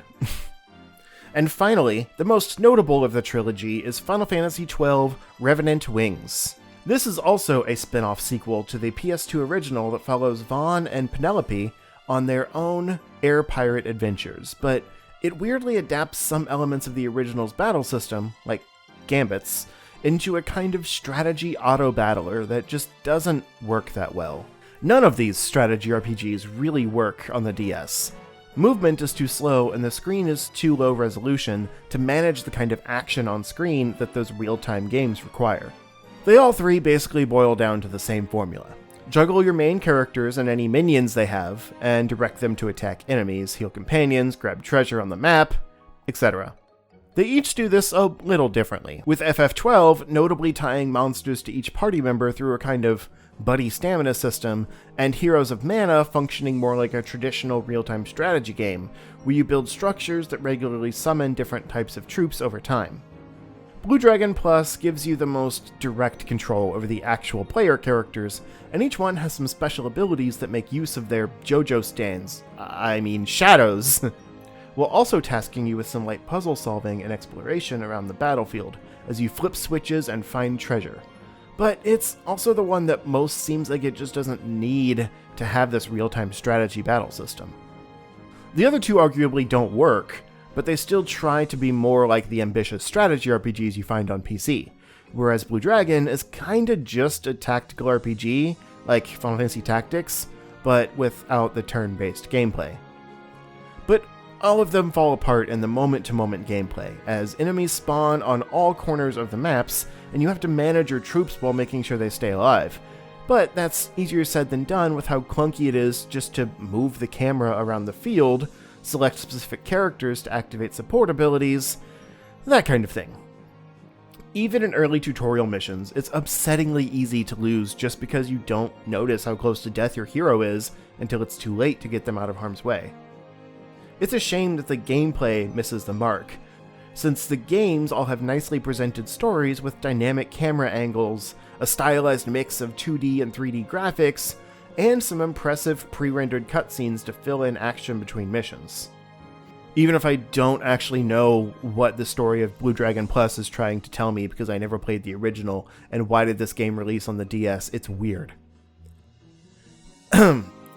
And finally, the most notable of the trilogy is Final Fantasy XII Revenant Wings. This is also a spin-off sequel to the PS2 original that follows Vaughn and Penelope on their own air pirate adventures, but it weirdly adapts some elements of the original's battle system, like gambits, into a kind of strategy auto-battler that just doesn't work that well. None of these strategy RPGs really work on the DS. Movement is too slow, and the screen is too low resolution to manage the kind of action on screen that those real-time games require. They all three basically boil down to the same formula. Juggle your main characters and any minions they have, and direct them to attack enemies, heal companions, grab treasure on the map, etc. They each do this a little differently, with FF12 notably tying monsters to each party member through a kind of buddy stamina system, and Heroes of Mana functioning more like a traditional real-time strategy game, where you build structures that regularly summon different types of troops over time. Blue Dragon Plus gives you the most direct control over the actual player characters, and each one has some special abilities that make use of their JoJo shadows, while also tasking you with some light puzzle solving and exploration around the battlefield, as you flip switches and find treasure. But it's also the one that most seems like it just doesn't need to have this real-time strategy battle system. The other two arguably don't work, but they still try to be more like the ambitious strategy RPGs you find on PC, whereas Blue Dragon is kinda just a tactical RPG, like Final Fantasy Tactics, but without the turn-based gameplay. But all of them fall apart in the moment-to-moment gameplay, as enemies spawn on all corners of the maps, and you have to manage your troops while making sure they stay alive. But that's easier said than done with how clunky it is just to move the camera around the field, select specific characters to activate support abilities, that kind of thing. Even in early tutorial missions, it's upsettingly easy to lose just because you don't notice how close to death your hero is until it's too late to get them out of harm's way. It's a shame that the gameplay misses the mark, since the games all have nicely presented stories with dynamic camera angles, a stylized mix of 2D and 3D graphics, and some impressive pre-rendered cutscenes to fill in action between missions. Even if I don't actually know what the story of Blue Dragon Plus is trying to tell me because I never played the original, and why did this game release on the DS, it's weird.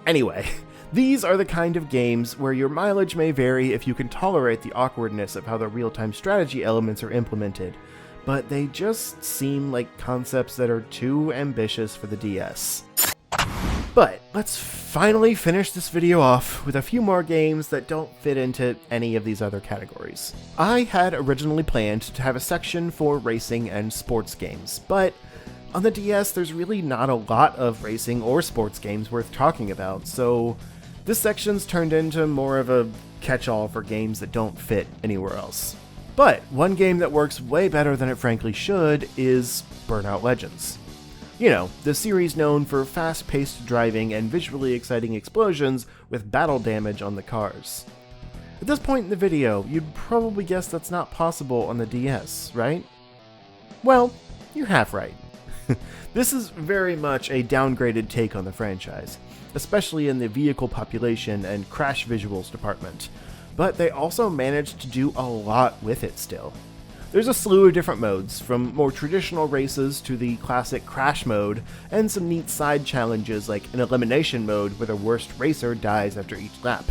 Anyway, these are the kind of games where your mileage may vary if you can tolerate the awkwardness of how the real-time strategy elements are implemented, but they just seem like concepts that are too ambitious for the DS. But let's finally finish this video off with a few more games that don't fit into any of these other categories. I had originally planned to have a section for racing and sports games, but on the DS there's really not a lot of racing or sports games worth talking about, so this section's turned into more of a catch-all for games that don't fit anywhere else. But one game that works way better than it frankly should is Burnout Legends. You know, the series known for fast-paced driving and visually exciting explosions with battle damage on the cars. At this point in the video, you'd probably guess that's not possible on the DS, right? Well, you're half right. This is very much a downgraded take on the franchise, especially in the vehicle population and crash visuals department, but they also managed to do a lot with it still. There's a slew of different modes, from more traditional races to the classic crash mode, and some neat side challenges like an elimination mode where the worst racer dies after each lap.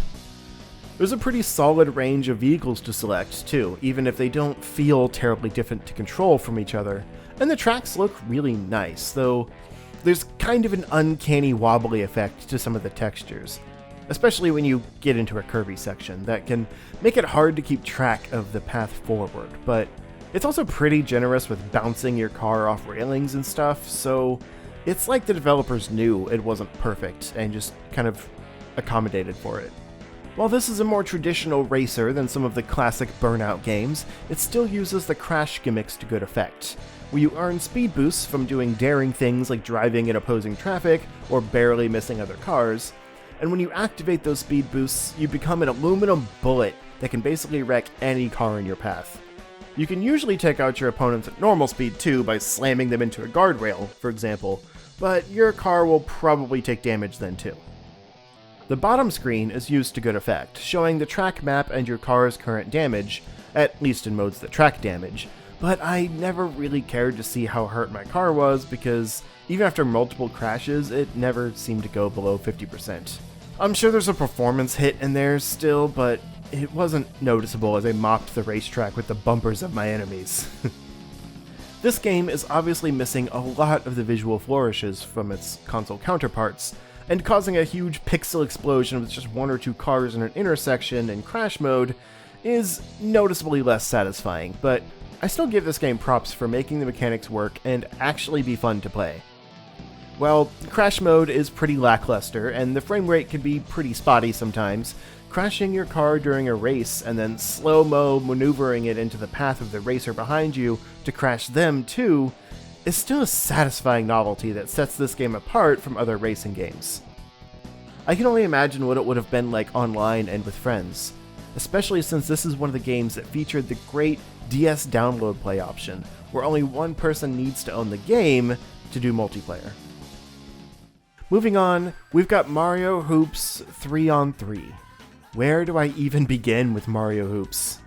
There's a pretty solid range of vehicles to select too, even if they don't feel terribly different to control from each other, and the tracks look really nice, though there's kind of an uncanny wobbly effect to some of the textures, especially when you get into a curvy section that can make it hard to keep track of the path forward, but it's also pretty generous with bouncing your car off railings and stuff, so it's like the developers knew it wasn't perfect and just kind of accommodated for it. While this is a more traditional racer than some of the classic Burnout games, it still uses the crash gimmicks to good effect, where you earn speed boosts from doing daring things like driving in opposing traffic or barely missing other cars, and when you activate those speed boosts, you become an aluminum bullet that can basically wreck any car in your path. You can usually take out your opponents at normal speed too by slamming them into a guardrail, for example, but your car will probably take damage then too. The bottom screen is used to good effect, showing the track map and your car's current damage, at least in modes that track damage, but I never really cared to see how hurt my car was because even after multiple crashes, it never seemed to go below 50%. I'm sure there's a performance hit in there still, but it wasn't noticeable as I mopped the racetrack with the bumpers of my enemies. This game is obviously missing a lot of the visual flourishes from its console counterparts, and causing a huge pixel explosion with just one or two cars in an intersection in crash mode is noticeably less satisfying, but I still give this game props for making the mechanics work and actually be fun to play. While crash mode is pretty lackluster and the frame rate can be pretty spotty sometimes, crashing your car during a race and then slow-mo maneuvering it into the path of the racer behind you to crash them too is still a satisfying novelty that sets this game apart from other racing games. I can only imagine what it would have been like online and with friends, especially since this is one of the games that featured the great DS download play option, where only one person needs to own the game to do multiplayer. Moving on, we've got Mario Hoops 3-on-3. Where do I even begin with Mario Hoops?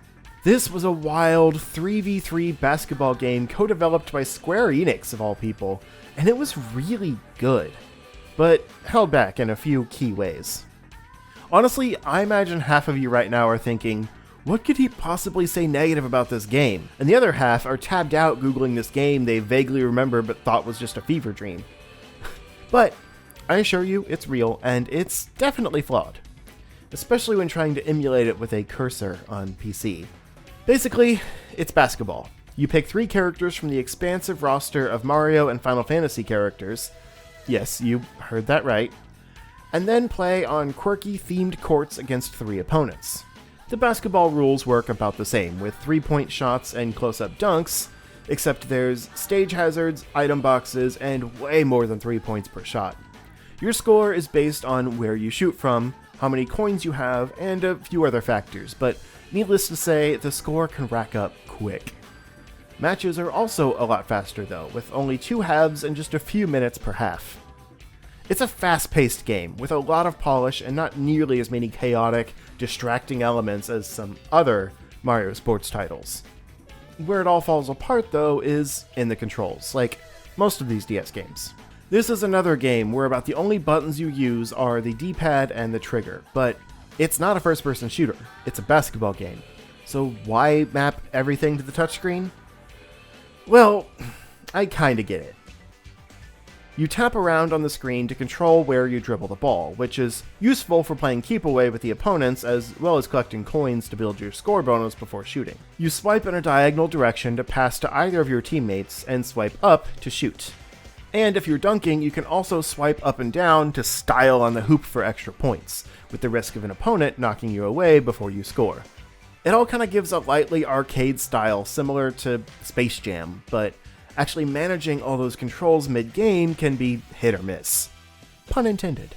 This was a wild 3v3 basketball game co-developed by Square Enix of all people, and it was really good, but held back in a few key ways. Honestly, I imagine half of you right now are thinking, what could he possibly say negative about this game? And the other half are tabbed out googling this game they vaguely remember but thought was just a fever dream. But I assure you, it's real, and it's definitely flawed, especially when trying to emulate it with a cursor on PC. Basically, it's basketball. You pick 3 characters from the expansive roster of Mario and Final Fantasy characters. Yes, you heard that right. And then play on quirky themed courts against 3 opponents. The basketball rules work about the same, with 3-point shots and close-up dunks, except there's stage hazards, item boxes, and way more than 3 points per shot. Your score is based on where you shoot from, how many coins you have, and a few other factors, but needless to say, the score can rack up quick. Matches are also a lot faster though, with only 2 halves and just a few minutes per half. It's a fast-paced game, with a lot of polish and not nearly as many chaotic, distracting elements as some other Mario sports titles. Where it all falls apart though is in the controls, like most of these DS games. This is another game where about the only buttons you use are the D-pad and the trigger, but it's not a first-person shooter, it's a basketball game. So why map everything to the touchscreen? Well, I kinda get it. You tap around on the screen to control where you dribble the ball, which is useful for playing keep away with the opponents as well as collecting coins to build your score bonus before shooting. You swipe in a diagonal direction to pass to either of your teammates and swipe up to shoot. And if you're dunking, you can also swipe up and down to style on the hoop for extra points, with the risk of an opponent knocking you away before you score. It all kind of gives a lightly arcade style similar to Space Jam, but actually managing all those controls mid-game can be hit or miss. Pun intended.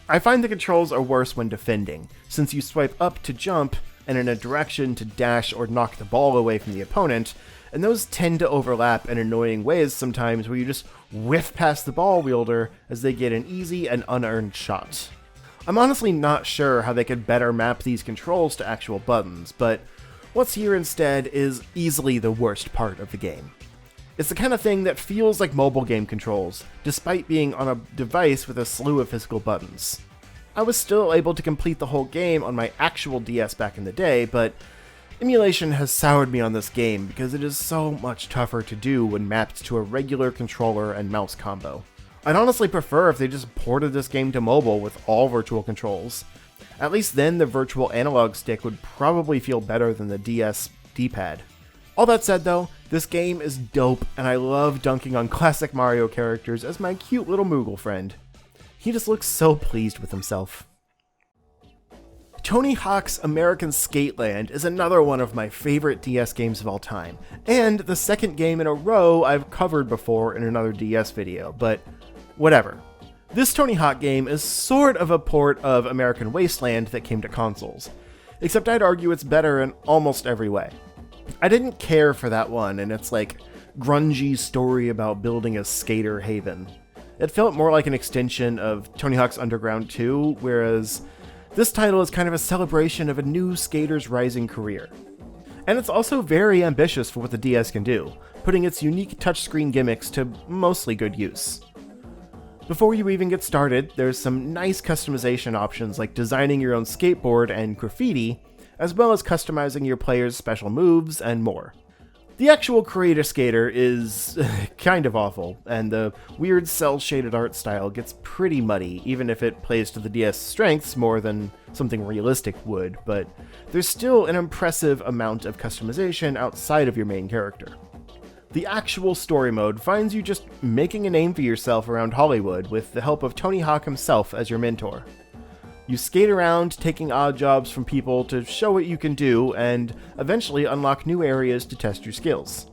I find the controls are worse when defending, since you swipe up to jump and in a direction to dash or knock the ball away from the opponent, and those tend to overlap in annoying ways sometimes where you just whiff past the ball wielder as they get an easy and unearned shot. I'm honestly not sure how they could better map these controls to actual buttons, but what's here instead is easily the worst part of the game. It's the kind of thing that feels like mobile game controls, despite being on a device with a slew of physical buttons. I was still able to complete the whole game on my actual DS back in the day, but emulation has soured me on this game because it is so much tougher to do when mapped to a regular controller and mouse combo. I'd honestly prefer if they just ported this game to mobile with all virtual controls. At least then the virtual analog stick would probably feel better than the DS D-pad. All that said though, this game is dope and I love dunking on classic Mario characters as my cute little Moogle friend. He just looks so pleased with himself. Tony Hawk's American Skateland is another one of my favorite DS games of all time, and the second game in a row I've covered before in another DS video, but whatever. This Tony Hawk game is sort of a port of American Wasteland that came to consoles, except I'd argue it's better in almost every way. I didn't care for that one and its grungy story about building a skater haven. It felt more like an extension of Tony Hawk's Underground 2, whereas this title is kind of a celebration of a new skater's rising career. And it's also very ambitious for what the DS can do, putting its unique touchscreen gimmicks to mostly good use. Before you even get started, there's some nice customization options like designing your own skateboard and graffiti, as well as customizing your player's special moves and more. The actual Create a Skater is kind of awful, and the weird cel-shaded art style gets pretty muddy, even if it plays to the DS strengths more than something realistic would, but there's still an impressive amount of customization outside of your main character. The actual story mode finds you just making a name for yourself around Hollywood with the help of Tony Hawk himself as your mentor. You skate around taking odd jobs from people to show what you can do and eventually unlock new areas to test your skills.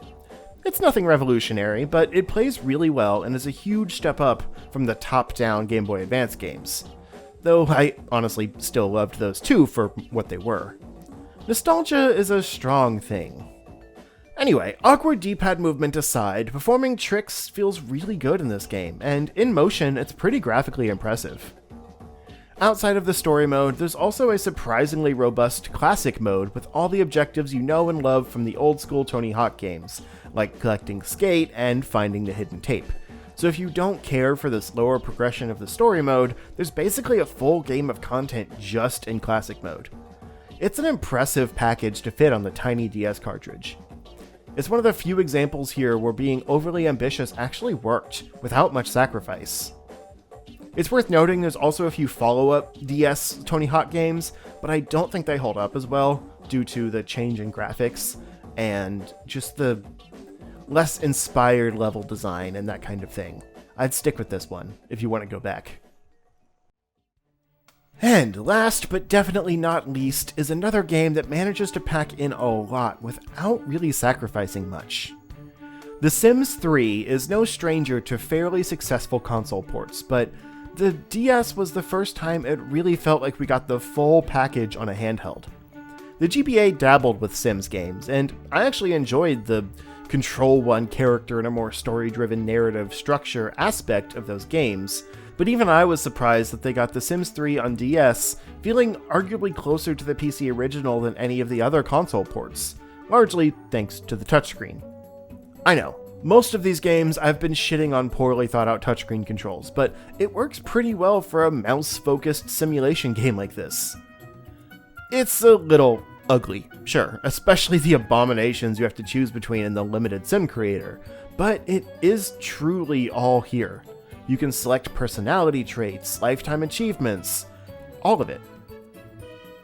It's nothing revolutionary, but it plays really well and is a huge step up from the top-down Game Boy Advance games. Though I honestly still loved those too for what they were. Nostalgia is a strong thing. Anyway, awkward D-pad movement aside, performing tricks feels really good in this game, and in motion it's pretty graphically impressive. Outside of the story mode, there's also a surprisingly robust classic mode with all the objectives you know and love from the old school Tony Hawk games, like collecting skate and finding the hidden tape. So if you don't care for the slower progression of the story mode, there's basically a full game of content just in classic mode. It's an impressive package to fit on the tiny DS cartridge. It's one of the few examples here where being overly ambitious actually worked, without much sacrifice. It's worth noting there's also a few follow-up DS Tony Hawk games, but I don't think they hold up as well due to the change in graphics and just the less inspired level design and that kind of thing. I'd stick with this one if you want to go back. And last but definitely not least is another game that manages to pack in a lot without really sacrificing much. The Sims 3 is no stranger to fairly successful console ports, but the DS was the first time it really felt like we got the full package on a handheld. The GBA dabbled with Sims games, and I actually enjoyed the control one character in a more story-driven narrative structure aspect of those games, but even I was surprised that they got The Sims 3 on DS feeling arguably closer to the PC original than any of the other console ports, largely thanks to the touchscreen. I know, most of these games I've been shitting on poorly thought out touchscreen controls, but it works pretty well for a mouse-focused simulation game like this. It's a little ugly, sure, especially the abominations you have to choose between in the limited sim creator, but it is truly all here. You can select personality traits, lifetime achievements, all of it.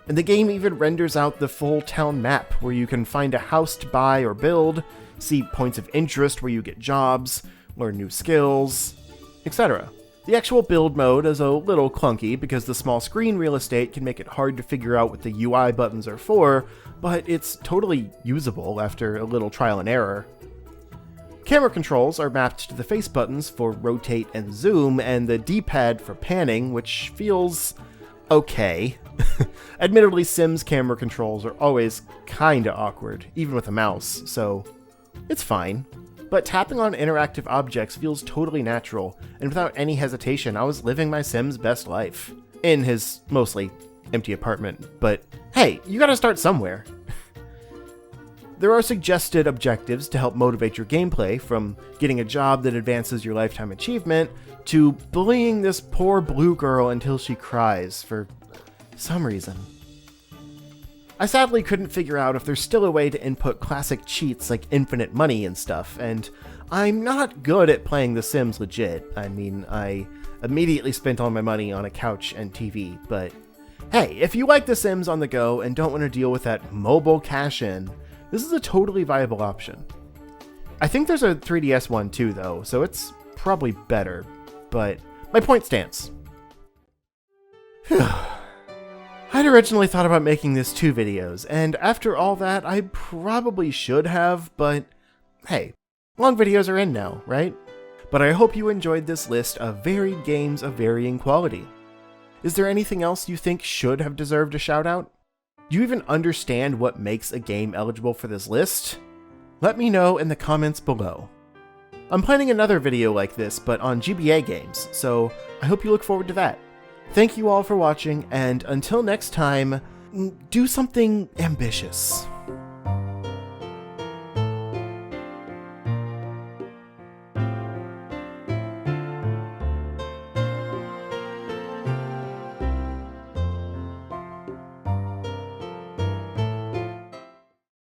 And the game even renders out the full town map where you can find a house to buy or build, see points of interest where you get jobs, learn new skills, etc. The actual build mode is a little clunky because the small screen real estate can make it hard to figure out what the UI buttons are for, but it's totally usable after a little trial and error. Camera controls are mapped to the face buttons for rotate and zoom, and the D-pad for panning, which feels okay. Admittedly, Sims camera controls are always kinda awkward, even with a mouse, so it's fine. But tapping on interactive objects feels totally natural, and without any hesitation, I was living my Sim's best life. In his mostly empty apartment, but hey, you gotta start somewhere. There are suggested objectives to help motivate your gameplay, from getting a job that advances your lifetime achievement, to bullying this poor blue girl until she cries for some reason. I sadly couldn't figure out if there's still a way to input classic cheats like infinite money and stuff, and I'm not good at playing The Sims legit. I mean, I immediately spent all my money on a couch and TV, but hey, if you like The Sims on the go and don't want to deal with that mobile cash-in, this is a totally viable option. I think there's a 3DS one too, though, so it's probably better, but my point stands. I'd originally thought about making this 2 videos, and after all that, I probably should have, but hey, long videos are in now, right? But I hope you enjoyed this list of varied games of varying quality. Is there anything else you think should have deserved a shout out? Do you even understand what makes a game eligible for this list? Let me know in the comments below. I'm planning another video like this, but on GBA games, so I hope you look forward to that. Thank you all for watching, and until next time, do something ambitious.